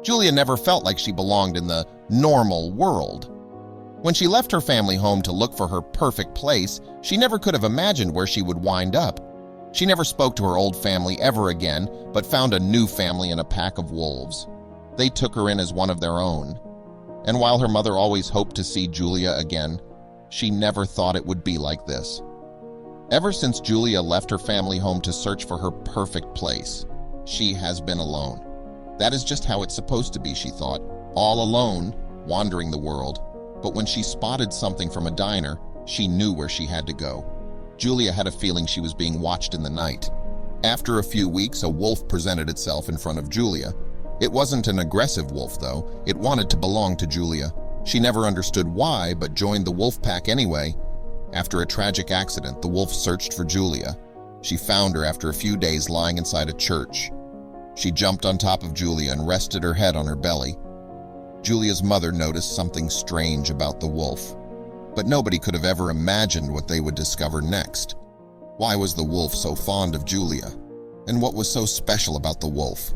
Julia never felt like she belonged in the normal world. When she left her family home to look for her perfect place, she never could have imagined where she would wind up. She never spoke to her old family ever again, but found a new family in a pack of wolves. They took her in as one of their own. And while her mother always hoped to see Julia again, she never thought it would be like this. Ever since Julia left her family home to search for her perfect place, she has been alone. That is just how it's supposed to be, she thought, all alone, wandering the world. But when she spotted something from a diner, she knew where she had to go. Julia had a feeling she was being watched in the night. After a few weeks, a wolf presented itself in front of Julia. It wasn't an aggressive wolf, though. It wanted to belong to Julia. She never understood why, but joined the wolf pack anyway. After a tragic accident, the wolf searched for Julia. She found her after a few days lying inside a church. She jumped on top of Julia and rested her head on her belly. Julia's mother noticed something strange about the wolf, but nobody could have ever imagined what they would discover next. Why was the wolf so fond of Julia? And what was so special about the wolf?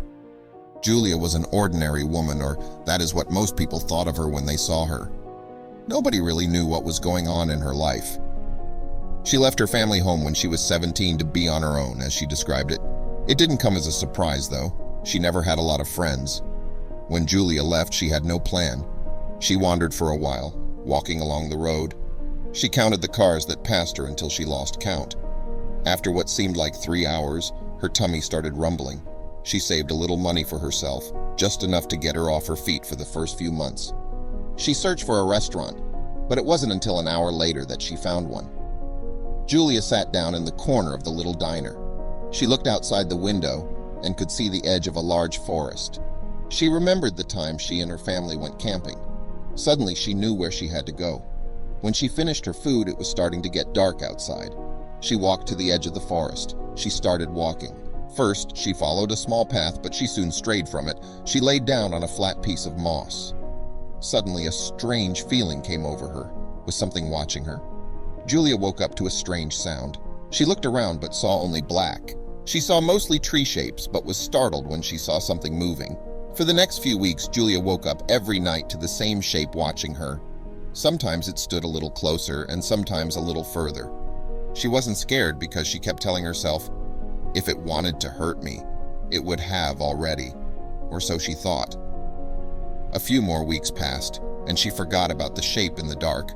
Julia was an ordinary woman, or that is what most people thought of her when they saw her. Nobody really knew what was going on in her life. She left her family home when she was 17 to be on her own, as she described it. It didn't come as a surprise, though. She never had a lot of friends. When Julia left, she had no plan. She wandered for a while, walking along the road. She counted the cars that passed her until she lost count. After what seemed like 3 hours, her tummy started rumbling. She saved a little money for herself, just enough to get her off her feet for the first few months. She searched for a restaurant, but it wasn't until an hour later that she found one. Julia sat down in the corner of the little diner. She looked outside the window and could see the edge of a large forest. She remembered the time she and her family went camping. Suddenly, she knew where she had to go. When she finished her food, it was starting to get dark outside. She walked to the edge of the forest. She started walking. First, she followed a small path, but she soon strayed from it. She laid down on a flat piece of moss. Suddenly, a strange feeling came over her. Was something watching her? Julia woke up to a strange sound. She looked around but saw only black. She saw mostly tree shapes, but was startled when she saw something moving. For the next few weeks, Julia woke up every night to the same shape watching her. Sometimes it stood a little closer and sometimes a little further. She wasn't scared because she kept telling herself, if it wanted to hurt me, it would have already, or so she thought. A few more weeks passed, and she forgot about the shape in the dark,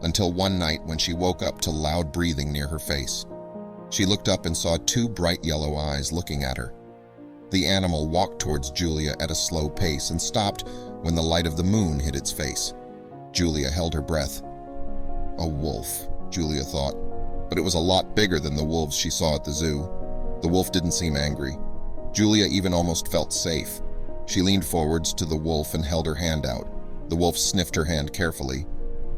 until one night when she woke up to loud breathing near her face. She looked up and saw 2 bright yellow eyes looking at her. The animal walked towards Julia at a slow pace and stopped when the light of the moon hit its face. Julia held her breath. A wolf, Julia thought, but it was a lot bigger than the wolves she saw at the zoo. The wolf didn't seem angry. Julia even almost felt safe. She leaned forwards to the wolf and held her hand out. The wolf sniffed her hand carefully.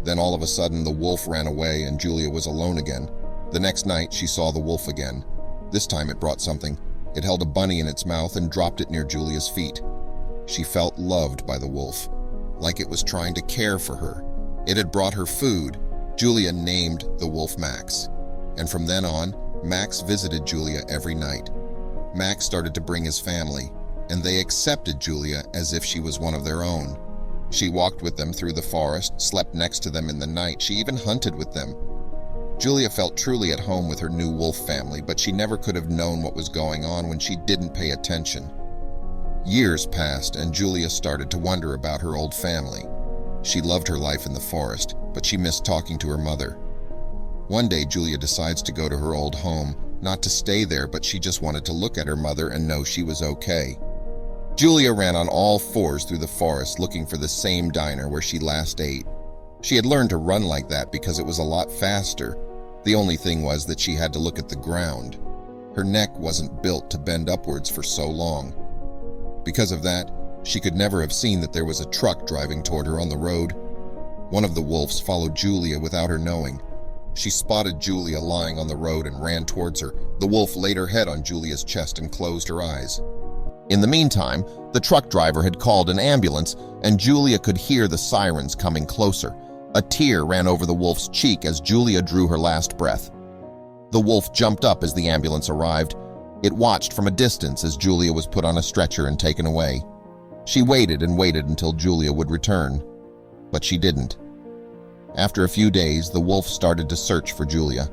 Then all of a sudden, the wolf ran away and Julia was alone again. The next night, she saw the wolf again. This time it brought something. It held a bunny in its mouth and dropped it near Julia's feet. She felt loved by the wolf, like it was trying to care for her. It had brought her food. Julia named the wolf Max. And from then on, Max visited Julia every night. Max started to bring his family, and they accepted Julia as if she was one of their own. She walked with them through the forest, slept next to them in the night. She even hunted with them. Julia felt truly at home with her new wolf family, but she never could have known what was going on when she didn't pay attention. Years passed, and Julia started to wonder about her old family. She loved her life in the forest, but she missed talking to her mother. One day, Julia decides to go to her old home, not to stay there, but she just wanted to look at her mother and know she was okay. Julia ran on all fours through the forest looking for the same diner where she last ate. She had learned to run like that because it was a lot faster. The only thing was that she had to look at the ground. Her neck wasn't built to bend upwards for so long. Because of that, she could never have seen that there was a truck driving toward her on the road. One of the wolves followed Julia without her knowing. She spotted Julia lying on the road and ran towards her. The wolf laid her head on Julia's chest and closed her eyes. In the meantime, the truck driver had called an ambulance, and Julia could hear the sirens coming closer. A tear ran over the wolf's cheek as Julia drew her last breath. The wolf jumped up as the ambulance arrived. It watched from a distance as Julia was put on a stretcher and taken away. She waited and waited until Julia would return, but she didn't. After a few days, the wolf started to search for Julia.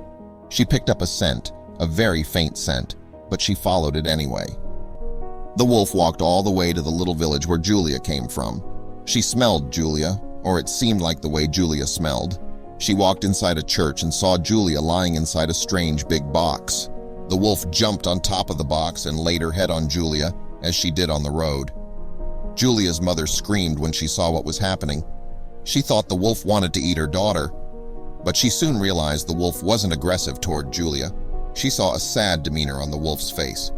She picked up a scent, a very faint scent, but she followed it anyway. The wolf walked all the way to the little village where Julia came from. She smelled Julia, or it seemed like the way Julia smelled. She walked inside a church and saw Julia lying inside a strange big box. The wolf jumped on top of the box and laid her head on Julia, as she did on the road. Julia's mother screamed when she saw what was happening. She thought the wolf wanted to eat her daughter, but she soon realized the wolf wasn't aggressive toward Julia. She saw a sad demeanor on the wolf's face.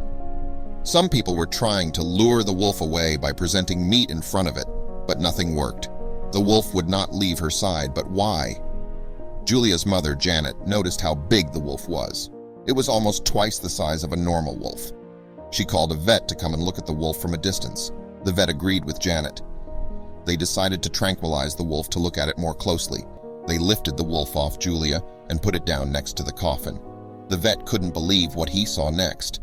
Some people were trying to lure the wolf away by presenting meat in front of it, but nothing worked. The wolf would not leave her side, but why? Julia's mother, Janet, noticed how big the wolf was. It was almost twice the size of a normal wolf. She called a vet to come and look at the wolf from a distance. The vet agreed with Janet. They decided to tranquilize the wolf to look at it more closely. They lifted the wolf off Julia and put it down next to the coffin. The vet couldn't believe what he saw next.